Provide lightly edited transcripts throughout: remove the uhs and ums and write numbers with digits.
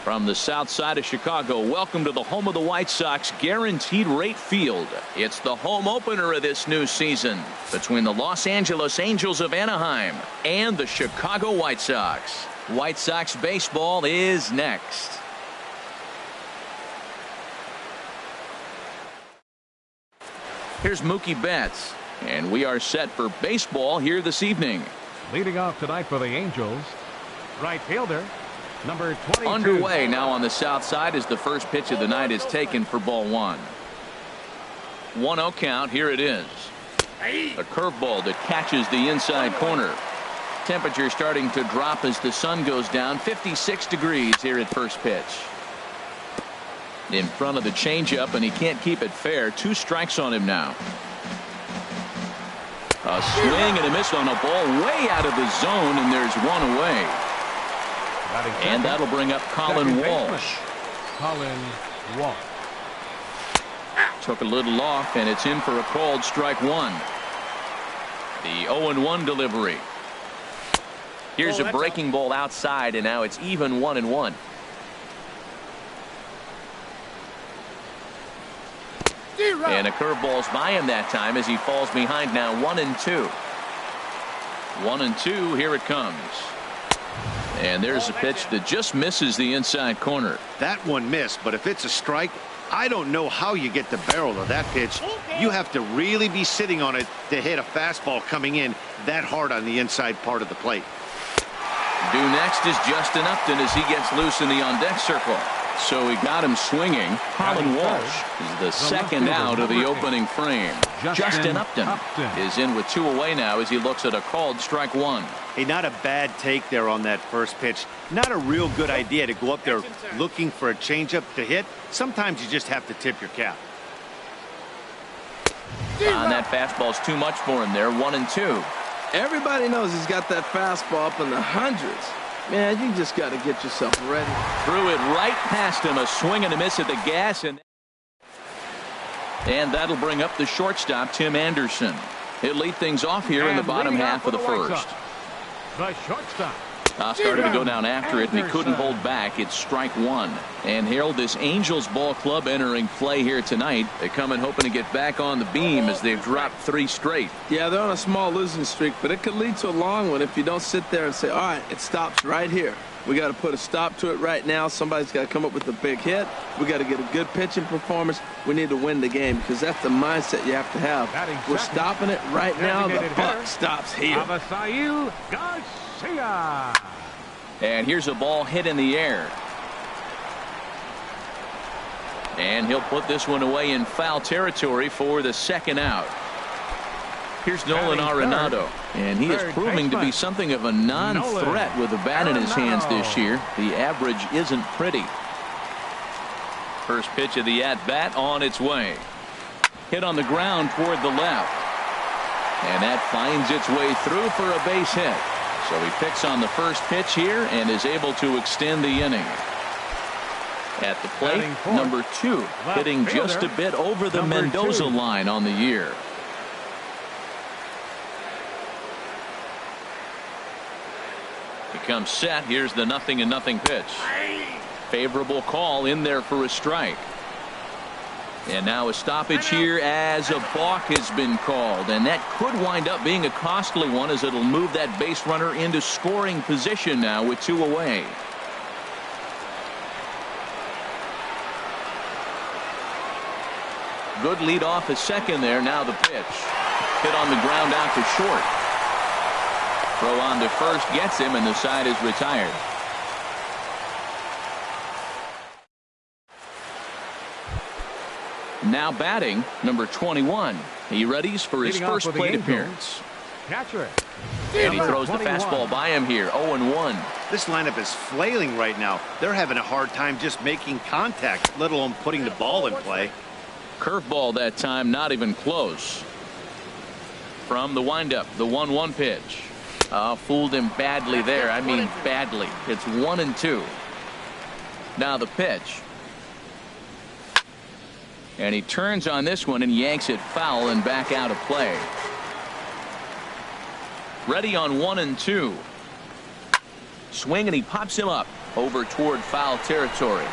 From the south side of Chicago, welcome to the home of the White Sox, Guaranteed Rate Field. It's the home opener of this new season between the Los Angeles Angels of Anaheim and the Chicago White Sox. White Sox baseball is next. Here's Mookie Betts, and we are set for baseball here this evening. Leading off tonight for the Angels, right fielder, number 22. Underway now on the south side as the first pitch of the night is taken for ball one. 1-0 count. Here it is. A curveball that catches the inside corner. Temperature starting to drop as the sun goes down. 56 degrees here at first pitch. In front of the changeup, and he can't keep it fair. 2 strikes on him now. A swing and a miss on a ball way out of the zone, and there's one away. And that'll bring up Colin Walsh. Colin Walsh. Took a little off, and it's in for a called strike one. The 0-1 delivery. Here's a breaking ball outside, and now it's even 1-1. And a curveball's by him that time as he falls behind now. 1-2. 1-2. Here it comes. And there's a pitch that just misses the inside corner. That one missed, but if it's a strike, I don't know how you get the barrel of that pitch. You have to really be sitting on it to hit a fastball coming in that hard on the inside part of the plate. Due next is Justin Upton as he gets loose in the on-deck circle. So he got him swinging. Colin Walsh is the second out of the opening frame. Justin Upton is in with 2 away now as he looks at a called strike one. Hey, not a bad take there on that first pitch. Not a real good idea to go up there looking for a changeup to hit. Sometimes you just have to tip your cap. That fastball's too much for him there. 1-2. Everybody knows he's got that fastball up in the hundreds. Man, you just got to get yourself ready. Threw it right past him. A swing and a miss at the gas. And that'll bring up the shortstop, Tim Anderson. He'll lead things off here in the bottom half of the first. The shortstop. Started to go down after it, and he couldn't hold back. It's strike one. And Harold, this Angels ball club entering play here tonight. They come in hoping to get back on the beam as they've dropped 3 straight. Yeah, they're on a small losing streak, but it could lead to a long one if you don't sit there and say, all right, it stops right here. We got to put a stop to it right now. Somebody's got to come up with a big hit. We got to get a good pitching performance. We need to win the game because that's the mindset you have to have. We're stopping it right now. The buck stops here. Avisail Garcia. And here's a ball hit in the air. And he'll put this one away in foul territory for the second out. Here's Nolan Arenado, and he is proving to be something of a non-threat with the bat in his hands this year. The average isn't pretty. First pitch of the at-bat on its way. Hit on the ground toward the left. And that finds its way through for a base hit. So he picks on the first pitch here and is able to extend the inning. At the plate, number 2, hitting just a bit over the Mendoza line on the year. He comes set. Here's the 0-0 pitch. Favorable call in there for a strike. And now a stoppage here as a balk has been called, and that could wind up being a costly one as it'll move that base runner into scoring position now with 2 away. Good lead off a second there. Now the pitch. Hit on the ground out to short. Throw on to first gets him, and the side is retired. Now batting, number 21. He readies for his first plate appearance. Catcher. And he throws the fastball by him here. 0-1. This lineup is flailing right now. They're having a hard time just making contact, let alone putting the ball in play. Curveball that time, not even close. From the windup, the 1-1 pitch. Fooled him badly there. I mean badly. It's 1-2. Now the pitch. And he turns on this one and yanks it foul and back out of play. Ready on 1-2. Swing, and he pops him up. over toward foul territory.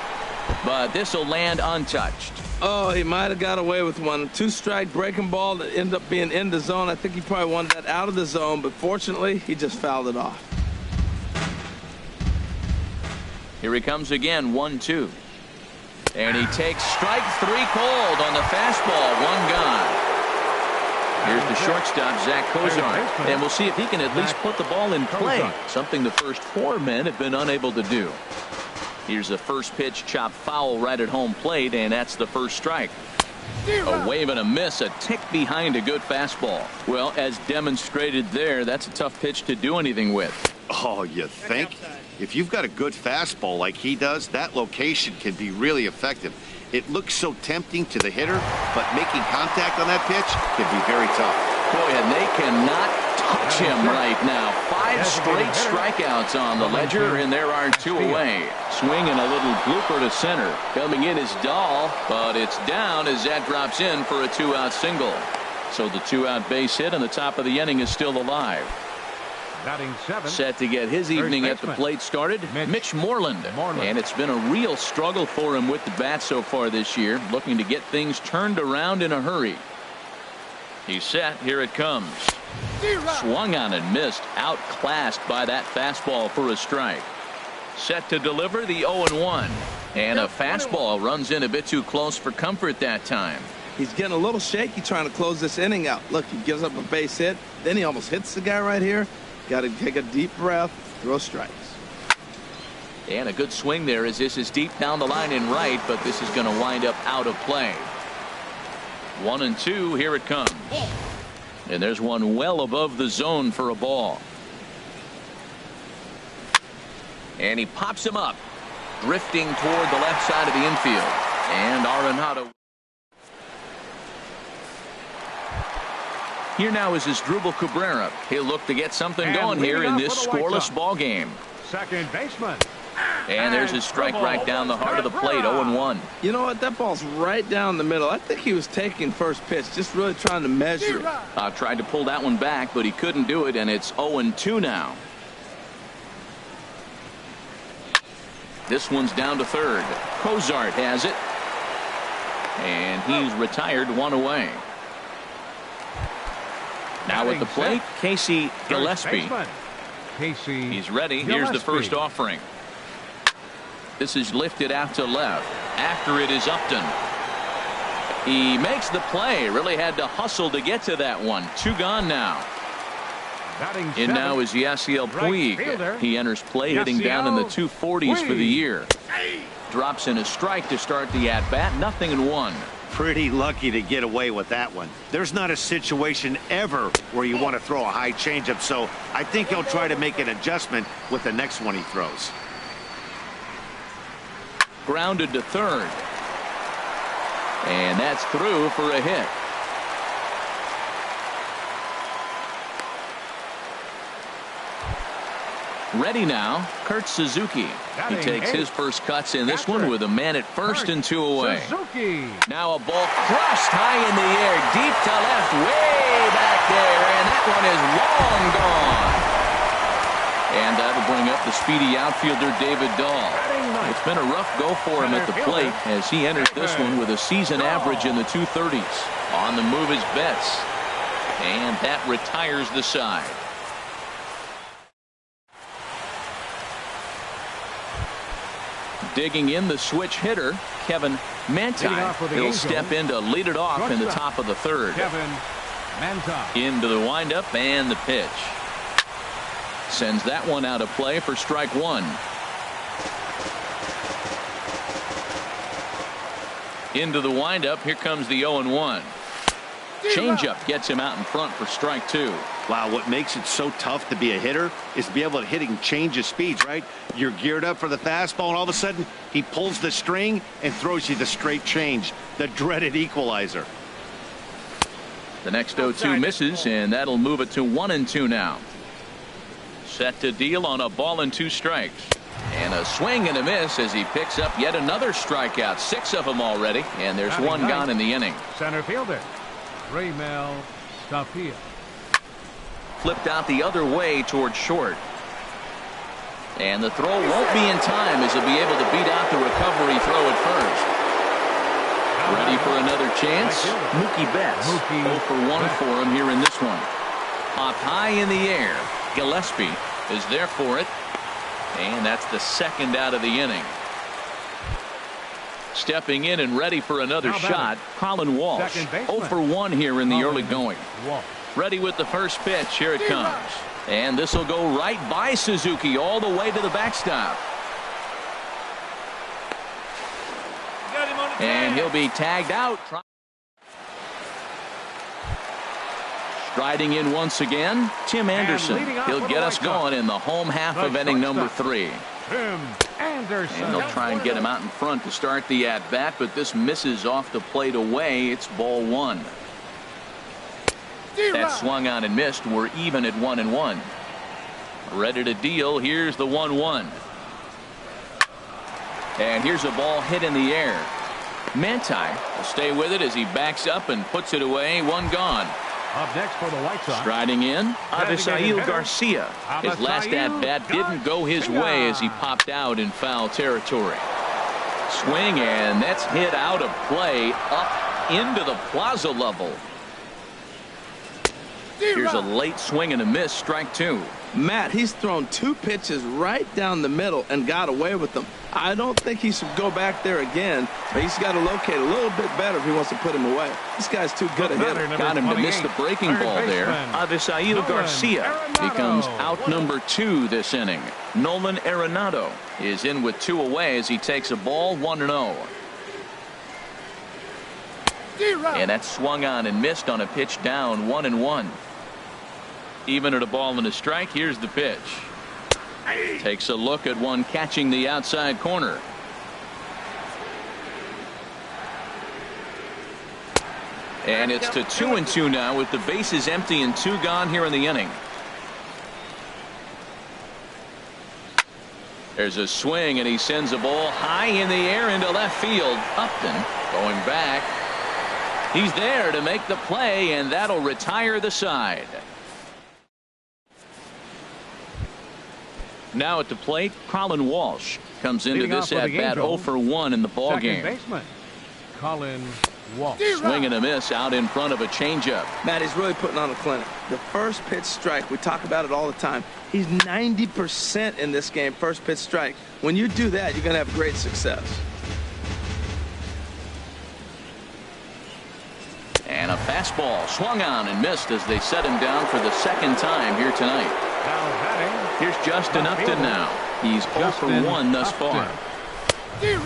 But this will land untouched. Oh, he might have got away with one. 2-strike breaking ball that ended up being in the zone. I think he probably wanted that out of the zone, but fortunately, he just fouled it off. Here he comes again, 1-2. And he takes strike 3 cold on the fastball, 1 gone. Here's the shortstop, Zach Cozart. And we'll see if he can at least put the ball in play, something the first 4 men have been unable to do. Here's the first pitch, chopped foul right at home plate, and that's the first strike. A wave and a miss, a tick behind a good fastball. Well, as demonstrated there, that's a tough pitch to do anything with. Oh, you think? If you've got a good fastball like he does, that location can be really effective. It looks so tempting to the hitter, but making contact on that pitch can be very tough. Boy, and they cannot touch him right now. 5 straight strikeouts on the ledger, and there are 2 away. Swinging a little blooper to center. Coming in is Dahl, but it's down as that drops in for a 2-out single. So the 2-out base hit on the top of the inning is still alive. Set to get his evening at the plate started, Mitch Moreland. And it's been a real struggle for him with the bat so far this year, looking to get things turned around in a hurry. He's set. Here it comes. Swung on and missed. Outclassed by that fastball for a strike. Set to deliver the 0-1. And a fastball runs in a bit too close for comfort that time. He's getting a little shaky trying to close this inning out. Look, he gives up a base hit. Then he almost hits the guy right here. Got to take a deep breath, throw strikes. And a good swing there as this is deep down the line in right, but this is going to wind up out of play. 1-2, here it comes. And there's one well above the zone for a ball. And he pops him up, drifting toward the left side of the infield. And Arenado. Here now is Asdrubal Cabrera. He'll look to get something going here in this scoreless ball game. Second baseman. And there's his strike right down the heart of the plate, 0-1. You know what? That ball's right down the middle. I think he was taking first pitch, just really trying to measure it. Tried to pull that one back, but he couldn't do it, and it's 0-2 now. This one's down to third. Cozart has it. And he's retired, 1 away. Now at the plate, Casey Gillespie. He's ready. Here's the first offering. This is lifted out to left. After it is Upton. He makes the play. Really had to hustle to get to that one. 2 gone now. In now is Yasiel Puig. He enters play hitting down in the 240s for the year. Drops in a strike to start the at-bat. 0-1. Pretty lucky to get away with that one. There's not a situation ever where you want to throw a high changeup, so I think he'll try to make an adjustment with the next one he throws. Grounded to third. And that's through for a hit. Ready now, Kurt Suzuki. He takes his first cuts in this one with a man at first and 2 away. Now a ball crushed high in the air, deep to left, way back there, and that one is long gone. And that'll bring up the speedy outfielder David Dahl. It's been a rough go for him at the plate as he enters this one with a season average in the 230s. On the move is Betts, and that retires the side. Digging in the switch hitter, Kevin Manti. He'll step in to lead it off in the top of the third. Into the windup and the pitch. Sends that one out of play for strike 1. Into the windup. Here comes the 0-1. Changeup gets him out in front for strike 2. Wow, what makes it so tough to be a hitter is to be able to hitting change of speeds, right? You're geared up for the fastball, and all of a sudden he pulls the string and throws you the straight change, the dreaded equalizer. The next 0-2 misses, and that'll move it to 1-2 now. Set to deal on a ball and 2 strikes. And a swing and a miss as he picks up yet another strikeout. 6 of them already, and there's 1 gone in the inning. Center fielder Raymel Stapia. Flipped out the other way toward short. And the throw won't be in time as he'll be able to beat out the recovery throw at first. Ready for another chance. Mookie Betts. 0 for 1 for him here in this one. Popped high in the air. Gillespie is there for it. And that's the second out of the inning. Stepping in and ready for another shot, Colin Walsh. 0 for 1 here in the early going. Ready with the first pitch. Here it comes. And this will go right by Suzuki all the way to the backstop. And he'll be tagged out. Striding in once again, Tim Anderson. He'll get us going in the home half of inning number 3. And they'll try and get him out in front to start the at-bat, but this misses off the plate away. It's ball 1. That swung on and missed. We're even at 1-1. Ready to deal. Here's the 1-1. And here's a ball hit in the air. Manti will stay with it as he backs up and puts it away. One gone. Up next for the White Sox. Striding in, Avisail Garcia. His last at-bat didn't go his way as he popped out in foul territory. Swing, and that's hit out of play up into the plaza level. Here's a late swing and a miss. Strike 2. Matt, he's thrown 2 pitches right down the middle and got away with them. I don't think he should go back there again, but he's got to locate a little bit better if he wants to put him away. This guy's too good a hitter. Got him to miss the breaking ball there. Avisail Garcia becomes out number 2 this inning. Nolan Arenado is in with 2 away as he takes a ball 1-0. And that swung on and missed on a pitch down 1-1. Even at a ball and a strike. Here's the pitch. Takes a look at one catching the outside corner. And it's to 2-2 now with the bases empty and 2 gone here in the inning. There's a swing and he sends a ball high in the air into left field. Upton going back. He's there to make the play, and that'll retire the side. Now at the plate, Colin Walsh comes into this at bat 0 for 1 in the ball game. Baseman, Colin Walsh. Swing and a miss out in front of a changeup. Matt, he's really putting on a clinic. The first pitch strike, we talk about it all the time. He's 90% in this game, first pitch strike. When you do that, you're going to have great success. And a fastball swung on and missed as they set him down for the second time here tonight. Here's Justin Upton now. He's 0 for 1 thus far.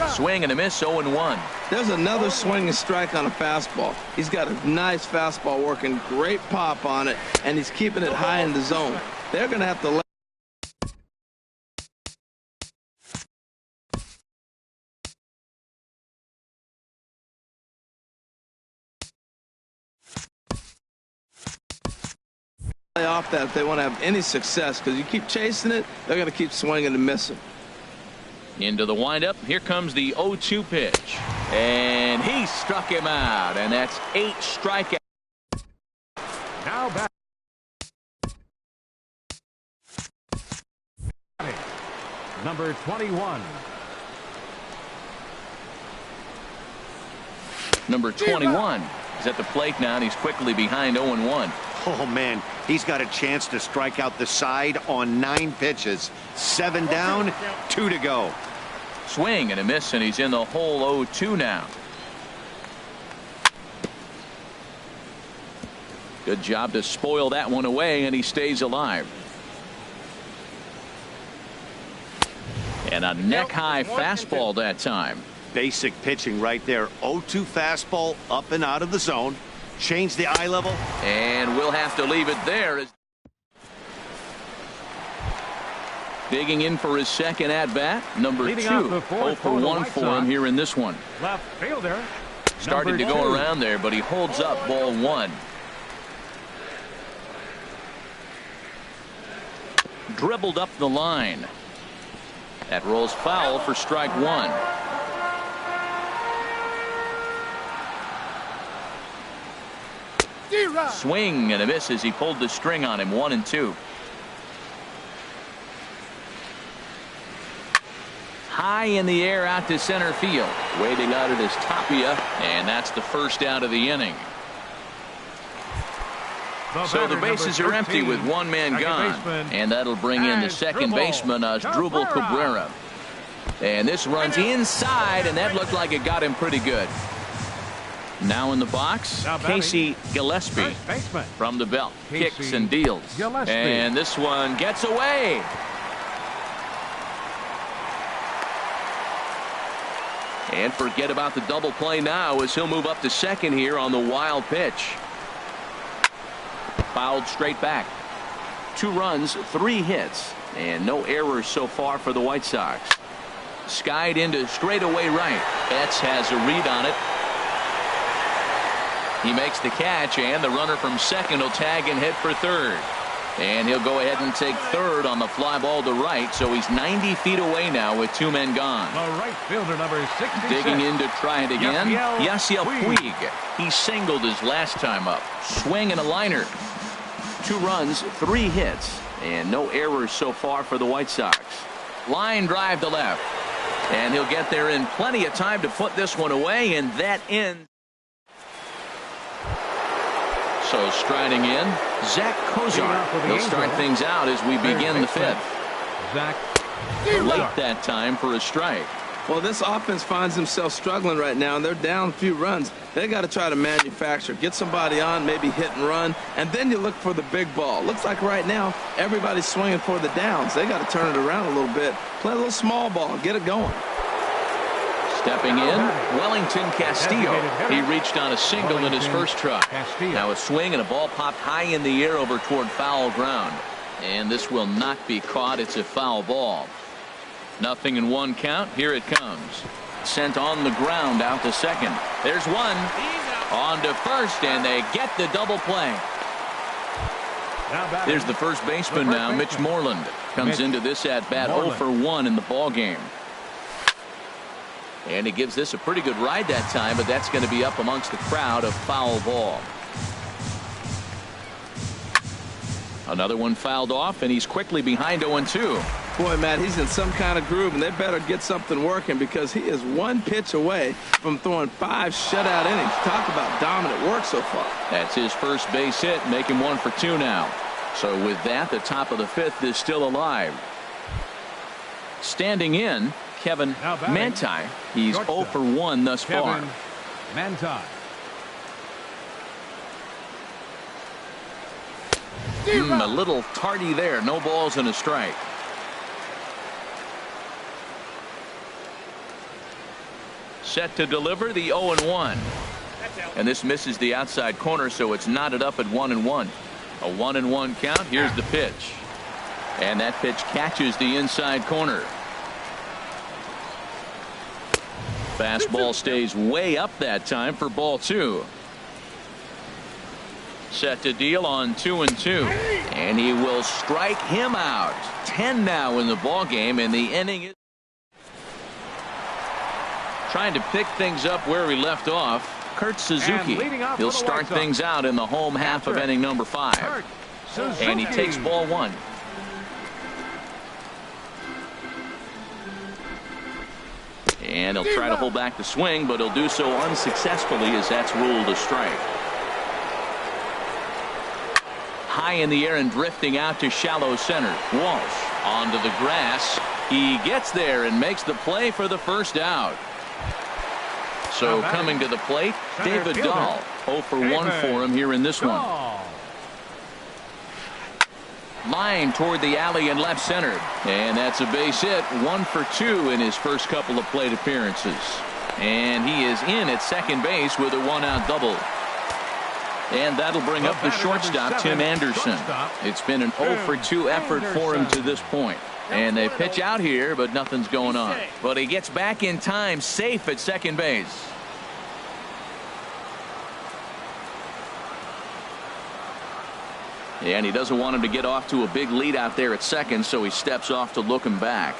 Swing and a miss, 0-1. There's another swing and strike on a fastball. He's got a nice fastball working, great pop on it, and he's keeping it high in the zone. They're going to have to let off that if they want to have any success, because you keep chasing it, they're going to keep swinging and missing. Into the windup. Here comes the 0-2 pitch, and he struck him out, and that's 8 strikeouts. Now back. Number 21. Number 21 is at the plate now, and he's quickly behind 0-1. Oh, man, he's got a chance to strike out the side on 9 pitches. 7 down, 2 to go. Swing and a miss, and he's in the hole 0-2 now. Good job to spoil that one away, and he stays alive. And a neck-high fastball that time. Basic pitching right there. 0-2 fastball up and out of the zone. Change the eye level. And we'll have to leave it there. Digging in for his second at-bat, number 2. 0 for 1 for him here in this one. Left fielder. Started to go around there, but he holds up ball 1. Dribbled up the line. That rolls foul for strike 1. Swing and a miss as he pulled the string on him. 1-2. high in the air out to center field. Waiting on it is Tapia, and that's the first out of the inning. So the bases are empty with one man gone, and that'll bring in the second baseman, Asdrubal Cabrera. And this runs inside, and that looked like it got him pretty good. Now in the box, Casey Gillespie from the belt, kicks and deals, and this one gets away. And forget about the double play now as he'll move up to second here on the wild pitch. Fouled straight back. 2 runs, 3 hits, and no errors so far for the White Sox. Skied into straightaway right. Betts has a read on it. He makes the catch, and the runner from second will tag and head for third. And he'll go ahead and take third on the fly ball to right, so he's 90 feet away now with 2 men gone. The right fielder, number 66. Digging in to try it again. Yasiel Puig. He singled his last time up. Swing and a liner. 2 runs, 3 hits, and no errors so far for the White Sox. Line drive to left, and he'll get there in plenty of time to put this one away, and that ends. So striding in, Zach Kozar. He'll start things out as we begin the 5th. Zach late that time for a strike. Well, this offense finds themselves struggling right now, and they're down a few runs. They got to try to manufacture, get somebody on, maybe hit and run, and then you look for the big ball. Looks like right now everybody's swinging for the downs. They got to turn it around a little bit, play a little small ball, get it going. Stepping in, Wellington Castillo. He reached on a single in his first try. Now a swing and a ball popped high in the air over toward foul ground. And this will not be caught. It's a foul ball. 0-1 count. Here it comes. Sent on the ground out to second. There's one. On to first, and they get the double play. There's the first baseman now, Mitch Moreland. Comes into this at bat 0 for 1 in the ball game. And he gives this a pretty good ride that time, but that's going to be up amongst the crowd of foul ball. Another one fouled off, and he's quickly behind 0-2. Boy, Matt, he's in some kind of groove, and they better get something working because he is 1 pitch away from throwing 5 shutout innings. Talk about dominant work so far. That's his first base hit, making 1 for 2 now. So with that, the top of the 5th is still alive. Standing in, Kevin Manti. He's 0 for 1 thus far. Kevin Manti. A little tardy there. No balls and a strike. Set to deliver the 0-1. And this misses the outside corner, so it's knotted up at 1-1. A 1-1 count. Here's the pitch. And that pitch catches the inside corner. Fastball stays way up that time for ball 2. Set to deal on 2-2, and he will strike him out. 10 now in the ball game, and the inning is trying to pick things up where we left off. Kurt Suzuki. He'll start things out in the home half of inning number 5, and he takes ball 1. And he'll try to hold back the swing, but he'll do so unsuccessfully as that's ruled a strike. High in the air and drifting out to shallow center. Walsh onto the grass. He gets there and makes the play for the first out. So coming to the plate, David Dahl. 0 for 1 for him here in this one. Line toward the alley in left center. And that's a base hit. 1 for 2 in his first couple of plate appearances. And he is in at second base with a 1-out double. And that'll bring up the shortstop, Tim Anderson. It's been an 0 for 2 effort for him to this point. And they pitch out here, but nothing's going on. But he gets back in time, safe at second base. And he doesn't want him to get off to a big lead out there at second, so he steps off to look him back.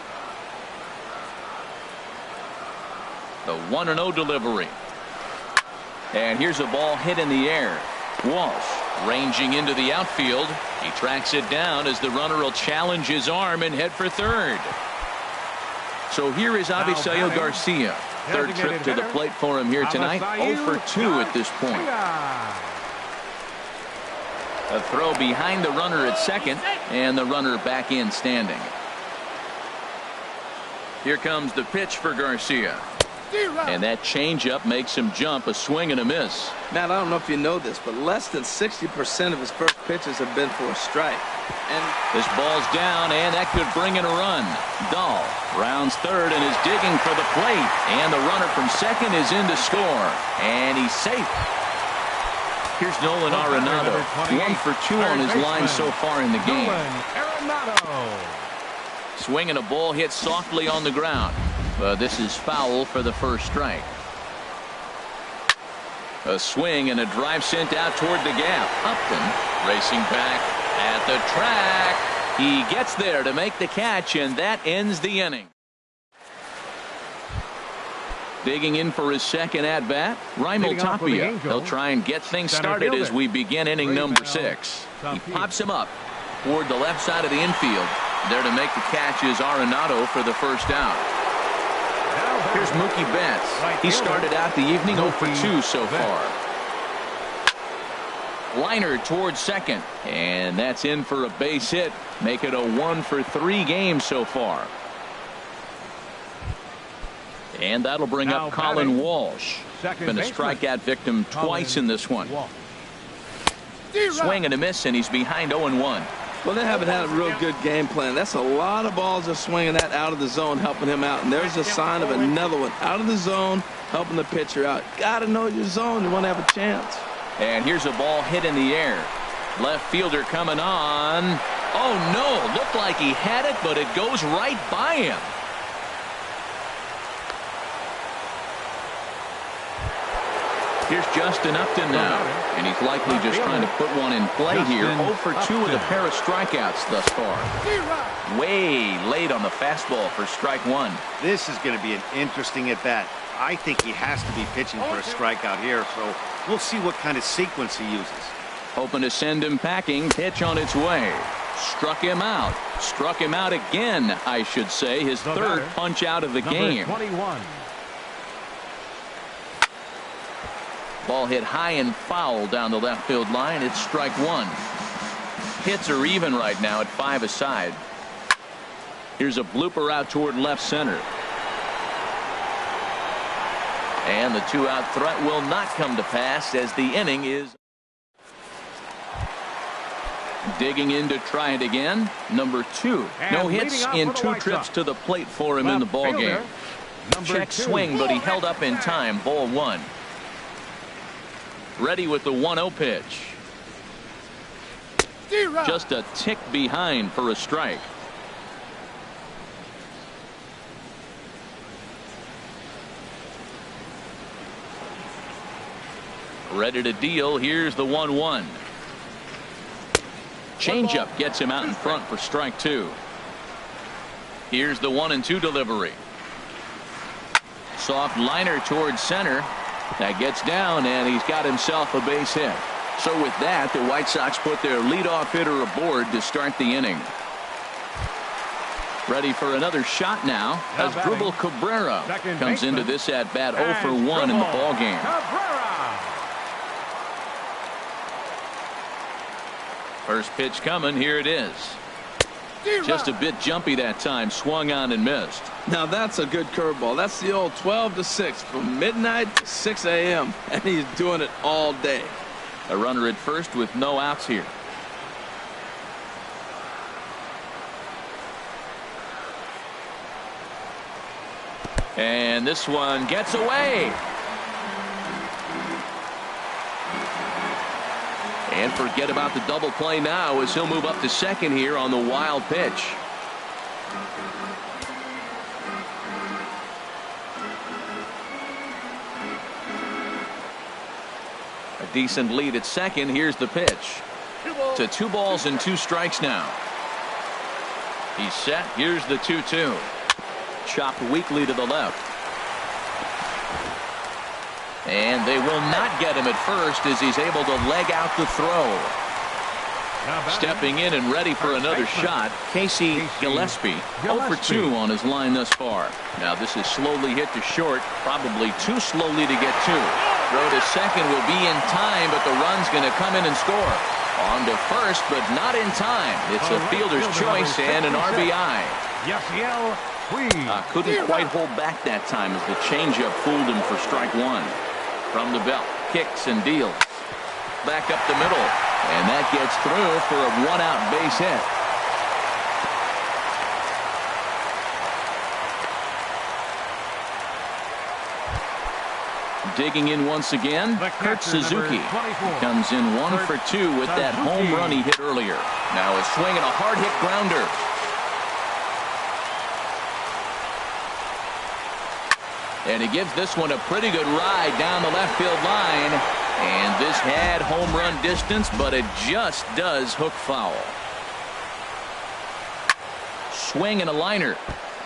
The 1-0 delivery. And here's a ball hit in the air. Walsh ranging into the outfield. He tracks it down as the runner will challenge his arm and head for third. So here is Avisail Garcia. Third trip to the plate for him here tonight. 0 for 2 at this point. A throw behind the runner at second, and the runner back in standing. Here comes the pitch for Garcia. And that changeup makes him jump. A swing and a miss. Matt, I don't know if you know this, but less than 60% of his first pitches have been for a strike. And this ball's down, and that could bring in a run. Dahl rounds third and is digging for the plate. And the runner from second is in to score. And he's safe. Here's Nolan Arenado. 1 for 2 on his line so far in the game. Swinging a ball hit softly on the ground. But this is foul for the first strike. A swing and a drive sent out toward the gap. Upton racing back at the track. He gets there to make the catch, and that ends the inning. Digging in for his second at bat, Raimel Tapia. He'll try and get things started as we begin inning number 6. He pops him up toward the left side of the infield. There to make the catch is Arenado for the first out. Here's Mookie Betts. He started out the evening 0 for 2 so far. Liner towards second, and that's in for a base hit. Make it a 1 for 3 game so far. And that'll bring up Colin Walsh. Been a strikeout victim twice in this one. Swing and a miss, and he's behind 0-1. Well, they haven't had a real good game plan. That's a lot of balls they're swinging that out of the zone, helping him out. And there's a sign of another one out of the zone, helping the pitcher out. Got to know your zone. You want to have a chance. And here's a ball hit in the air. Left fielder coming on. Oh, no. Looked like he had it, but it goes right by him. Here's Justin Upton now, and he's likely just trying to put one in play here. 0 for 2 with a pair of strikeouts thus far. Way late on the fastball for strike 1. This is going to be an interesting at bat. I think he has to be pitching for a strikeout here, so we'll see what kind of sequence he uses. Hoping to send him packing. Pitch on its way. Struck him out. Struck him out again, I should say. His third punch out of the game. 21. Ball hit high and foul down the left field line. It's strike 1. Hits are even right now at 5 aside. Here's a blooper out toward left center. And the 2-out threat will not come to pass as the inning is digging in to try it again. Number 2. No hits in 2 trips to the plate for him in the ball game. Check swing, but he held up in time. Ball 1. Ready with the 1-0 pitch. Just a tick behind for a strike. Ready to deal. Here's the 1-1. Changeup gets him out in front for strike 2. Here's the 1-2 delivery. Soft liner towards center. That gets down, and he's got himself a base hit. So with that, the White Sox put their leadoff hitter aboard to start the inning. Ready for another shot now as Dribble Cabrera comes into this at bat 0 for 1 in the ball game. First pitch coming. Here it is. Just a bit jumpy that time. Swung on and missed. Now that's a good curveball. That's the old 12 to 6 from midnight to 6 a.m. and he's doing it all day. A runner at first with no outs here. And this one gets away. And forget about the double play now as he'll move up to second here on the wild pitch. A decent lead at second. Here's the pitch. To 2 balls and 2 strikes now. He's set. Here's the 2-2. Chopped weakly to the left. And they will not get him at first as he's able to leg out the throw. Stepping in and ready for another shot, Casey Gillespie. 0 for 2 on his line thus far. Now this is slowly hit to short, probably too slowly to get to. Throw to second will be in time, but the run's going to come in and score. On to first, but not in time. It's a fielder's choice and an RBI. Couldn't quite hold back that time as the changeup fooled him for strike one. From the belt, kicks and deals. Back up the middle, and that gets through for a one-out base hit. Digging in once again, Kurt Suzuki comes in 1 for 2 with that home run he hit earlier. Now a swing and a hard hit grounder. And he gives this one a pretty good ride down the left field line. And this had home run distance, but it just does hook foul. Swing and a liner,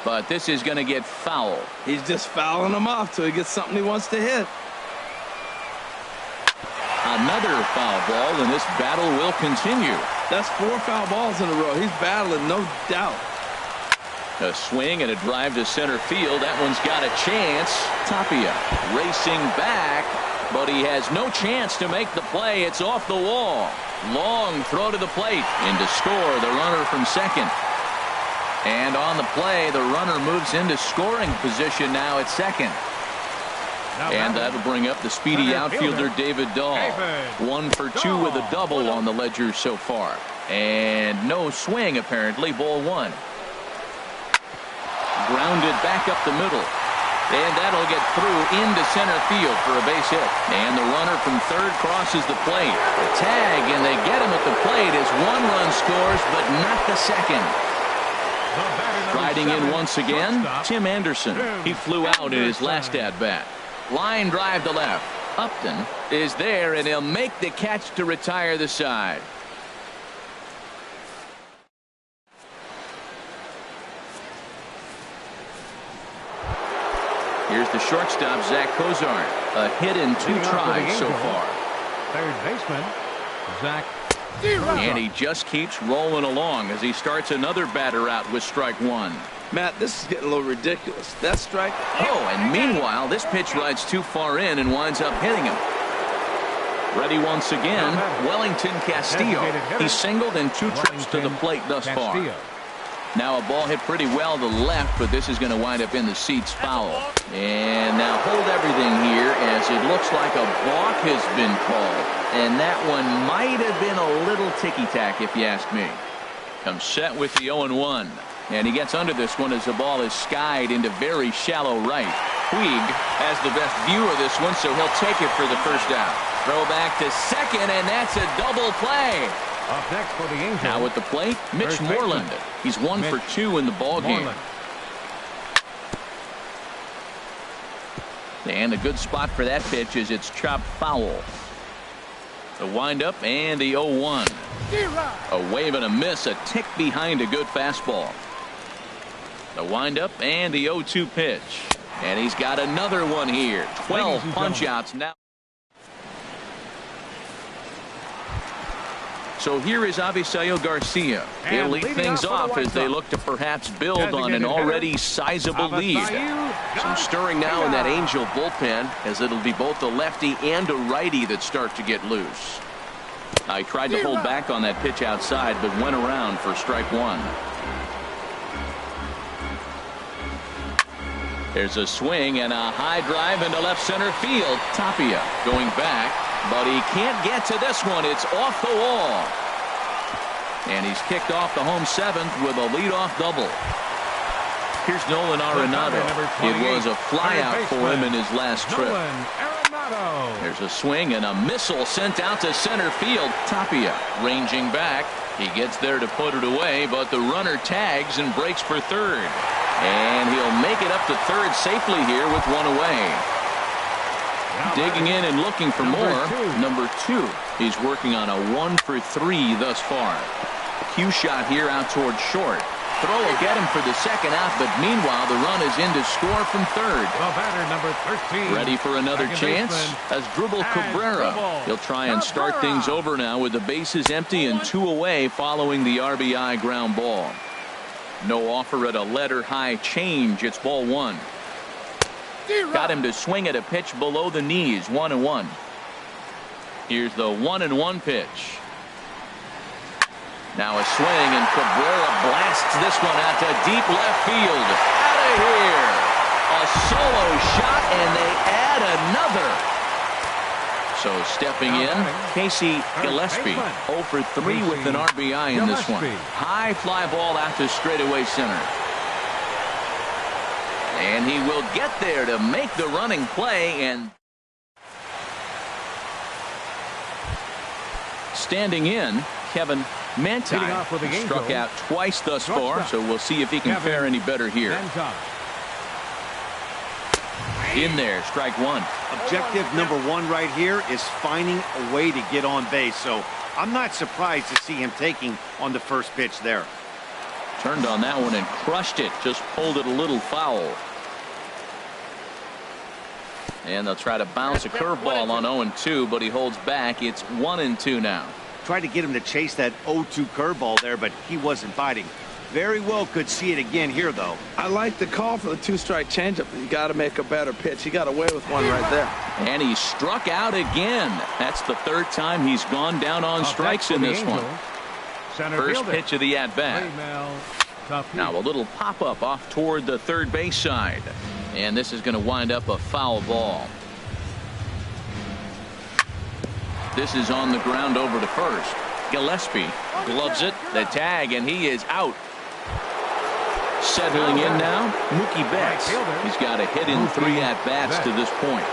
but this is going to get foul. He's just fouling him off till he gets something he wants to hit. Another foul ball, and this battle will continue. That's 4 foul balls in a row. He's battling, no doubt. A swing and a drive to center field. That one's got a chance. Tapia racing back, but he has no chance to make the play. It's off the wall. Long throw to the plate. In to score the runner from second. And on the play, the runner moves into scoring position now at second. And that'll bring up the speedy outfielder David Dahl. 1 for 2 with a double on the ledger so far. And no swing apparently. Ball 1. Grounded back up the middle. And that'll get through into center field for a base hit. And the runner from third crosses the plate. A tag, and they get him at the plate as 1 run scores, but not the second. Riding in once again, Tim Anderson. He flew out in his last at-bat. Line drive to left. Upton is there, and he'll make the catch to retire the side. Here's the shortstop, Zach Cozart. A hit in 2 tries so far. Third baseman, Zach. And he just keeps rolling along as he starts another batter out with strike 1. Matt, this is getting a little ridiculous. That strike. Oh, and meanwhile, this pitch rides too far in and winds up hitting him. Ready once again, Wellington Castillo. He's singled in 2 trips to the plate thus far. Now a ball hit pretty well to left, but this is going to wind up in the seats foul. And now hold everything here as it looks like a balk has been called. And that one might have been a little ticky-tack if you ask me. Comes set with the 0-1. And he gets under this one as the ball is skied into very shallow right. Puig has the best view of this one, so he'll take it for the first out. Throw back to second, and that's a double play. Up next for the Angels. Now at the plate, Mitch Moreland. He's 1 for 2 in the ball game. And a good spot for that pitch is it's chopped foul. The windup and the 0-1. A wave and a miss, a tick behind a good fastball. The windup and the 0-2 pitch. And he's got another one here. 12 punch outs now. So here is Avisail Garcia. He'll lead things off as they look to perhaps build on an already sizable lead. Some stirring now in that Angel bullpen as it'll be both a lefty and a righty that start to get loose. I tried to hold back on that pitch outside, but went around for strike 1. There's a swing and a high drive into left center field. Tapia going back, but he can't get to this one. It's off the wall. And he's kicked off the home 7th with a leadoff double. Here's Nolan Arenado. It was a flyout for him in his last trip. There's a swing and a missile sent out to center field. Tapia ranging back. He gets there to put it away, but the runner tags and breaks for third. And he'll make it up to third safely here with 1 away. Digging in and looking for more. Number 2. He's working on a 1 for 3 thus far. Cue shot here out towards short. Throw will get him for the second out, but meanwhile the run is in to score from third. The batter, number 13. Ready for another chance as Dribble Cabrera. He'll try and start things over now with the bases empty and 2 away following the RBI ground ball. No offer at a letter high change. It's ball 1. Got him to swing at a pitch below the knees. 1-1. Here's the 1-1 pitch. Now a swing, and Cabrera blasts this one out to deep left field. Out of here. A solo shot, and they add another. So stepping in, Casey Gillespie. 0 for 3 with an RBI in this one. High fly ball out to straightaway center. And he will get there to make the running play. And standing in, Kevin Manti struck out twice thus far, so we'll see if he can fare any better here. In there, strike 1. Objective number 1 right here is finding a way to get on base, so I'm not surprised to see him taking on the first pitch there. Turned on that one and crushed it, just pulled it a little foul. And they'll try to bounce a curveball on 0-2, but he holds back. It's 1-2 now. Tried to get him to chase that 0-2 curveball there, but he wasn't biting. Very well could see it again here, though. I like the call for the 2-strike changeup. You got to make a better pitch. He got away with one right there. And he struck out again. That's the 3rd time he's gone down on strikes in this one. First pitch of the at-bat. Now a little pop-up off toward the third base side. And this is going to wind up a foul ball. This is on the ground over to first. Gillespie gloves it, the tag, and he is out. Settling in now, Mookie Betts. He's got a hit in 3 at-bats to this point.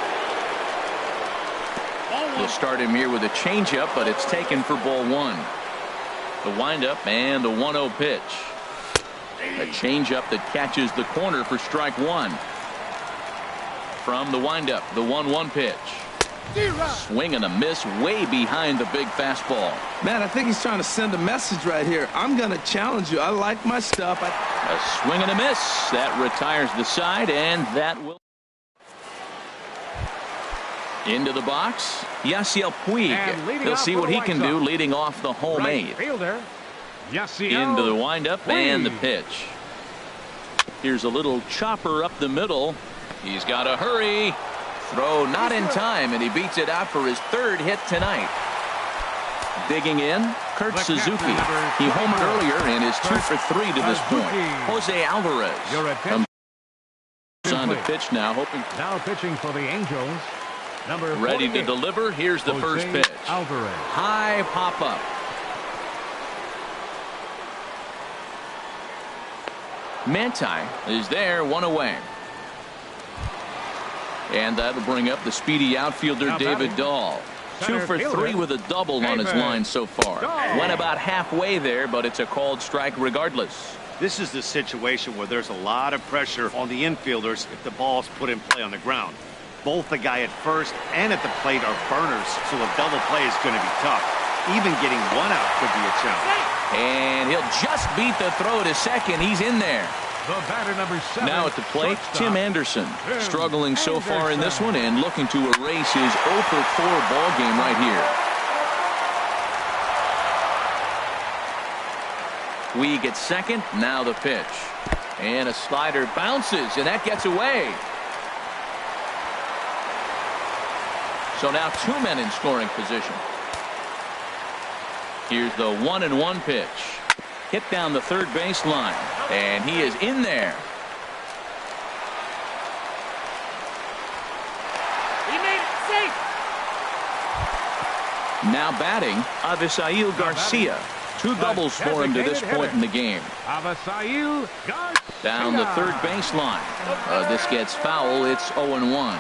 They'll start him here with a changeup, but it's taken for ball 1. The windup and the 1-0 pitch. A changeup that catches the corner for strike 1. From the windup, the 1-1 pitch. Swing and a miss way behind the big fastball. Man, I think he's trying to send a message right here. I'm going to challenge you. I like my stuff. A swing and a miss. That retires the side, and that will. Into the box, Yasiel Puig. He'll see what he can do leading off the home 8th. Into the windup and the pitch. Here's a little chopper up the middle. He's got to hurry. Throw not in time, and he beats it out for his 3rd hit tonight. Digging in, Kurt Suzuki. He homered earlier and is 2 for 3 to this point. Jose Alvarez comes on the pitch now, hoping. Now pitching for the Angels. Ready to deliver. Here's the first pitch. High pop up. Manti is there, 1 away. And that'll bring up the speedy outfielder David Dahl. 2 for 3 with a double on his line so far. Went about halfway there, but it's a called strike regardless. This is the situation where there's a lot of pressure on the infielders if the ball's put in play on the ground. Both the guy at first and at the plate are burners, so a double play is going to be tough. Even getting 1 out could be a challenge. And he'll just beat the throw to second. He's in there. The batter, number 7. Now at the plate, Tim Anderson. Struggling so far in this one and looking to erase his 0 for 4 ball game right here. Puig at second. Now the pitch. And a slider bounces, and that gets away. So now 2 men in scoring position. Here's the 1-1 pitch. Hit down the third baseline, and he is in there. He made it safe. Now batting, Avisail Garcia. 2 doubles for him to this point in the game. Avisail Garcia. Down the third baseline. This gets foul. It's 0-1.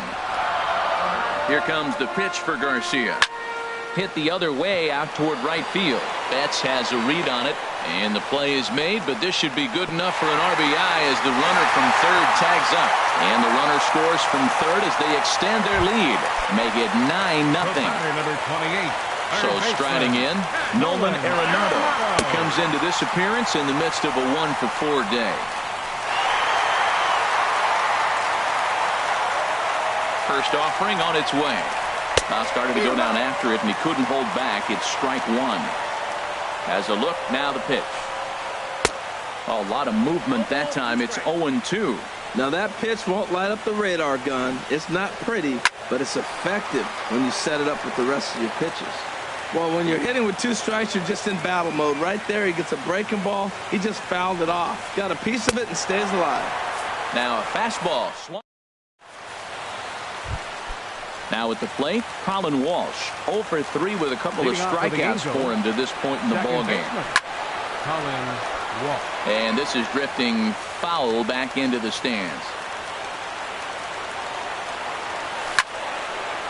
Here comes the pitch for Garcia. Hit the other way out toward right field. Betts has a read on it, and the play is made, but this should be good enough for an RBI as the runner from third tags up. And the runner scores from third as they extend their lead. Make it 9-0. Number 28. So striding in, Nolan Arenado. He comes into this appearance in the midst of a 1-for-4 day. First offering on its way. Started to go down after it, and he couldn't hold back. It's strike one. As a look, now the pitch. A lot of movement that time. It's 0-2. Now that pitch won't light up the radar gun. It's not pretty, but it's effective when you set it up with the rest of your pitches. Well, when you're hitting with 2 strikes, you're just in battle mode. Right there, he gets a breaking ball. He just fouled it off. Got a piece of it and stays alive. Now a fastball. Now at the plate, Colin Walsh. 0-for-3 with a couple of strikeouts for him to this point in the ballgame. Colin Walsh. And this is drifting foul back into the stands.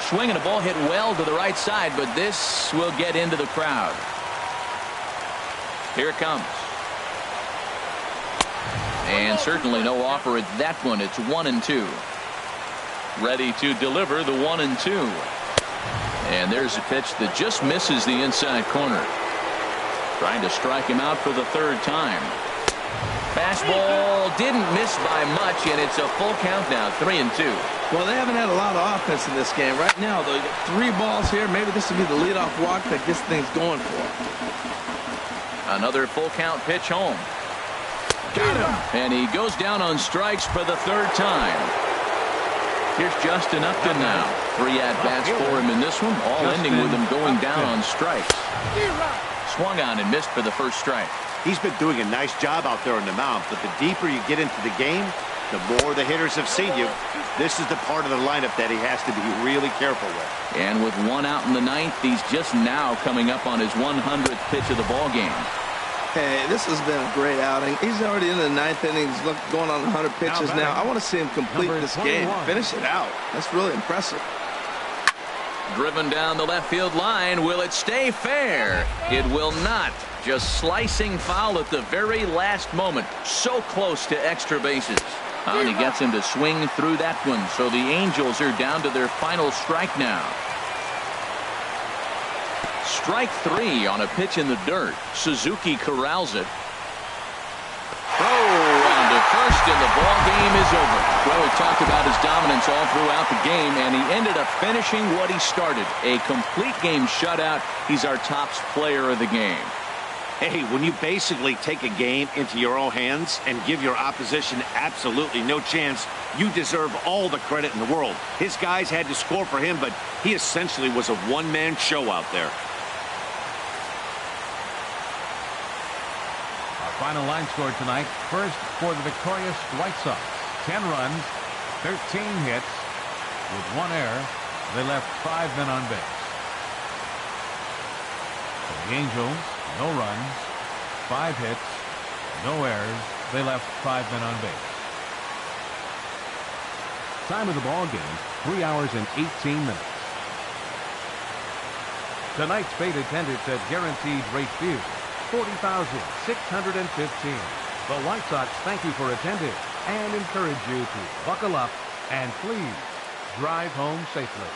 Swinging a ball hit well to the right side, but this will get into the crowd. Here it comes. And certainly no offer at that one. It's 1-2. Ready to deliver the 1-2. And there's a pitch that just misses the inside corner. Trying to strike him out for the 3rd time. Fastball didn't miss by much, and it's a full count now, 3-2. Well, they haven't had a lot of offense in this game. Right now, though, you got 3 balls here. Maybe this will be the leadoff walk that gets things going for him. Another full count pitch home. Got him. And he goes down on strikes for the 3rd time. Here's Justin Upton now. 3 at-bats for him in this one, all ending with him going down on strikes. Swung on and missed for the first strike. He's been doing a nice job out there on the mound, but the deeper you get into the game, the more the hitters have seen you. This is the part of the lineup that he has to be really careful with. And with 1 out in the 9th, he's just now coming up on his 100th pitch of the ball game. Hey, this has been a great outing. He's already in the 9th inning. He's going on 100 pitches now. I want to see him complete this game. Finish it out. That's really impressive. Driven down the left field line. Will it stay fair? It will not. Just slicing foul at the very last moment. So close to extra bases. And he gets him to swing through that one. So the Angels are down to their final strike now. Strike 3 on a pitch in the dirt. Suzuki corrals it. Throw on to first, and the ball game is over. Well, we talked about his dominance all throughout the game, and he ended up finishing what he started. A complete game shutout. He's our top player of the game. Hey, when you basically take a game into your own hands and give your opposition absolutely no chance, you deserve all the credit in the world. His guys had to score for him, but he essentially was a one-man show out there. Final line score tonight. First for the victorious White Sox. 10 runs, 13 hits. With 1 error, they left 5 men on base. For the Angels, no runs, 5 hits, no errors. They left 5 men on base. Time of the ball game, 3 hours and 18 minutes. Tonight's paid attendance at Guaranteed Rate Field. 40,615. The White Sox thank you for attending and encourage you to buckle up and please drive home safely.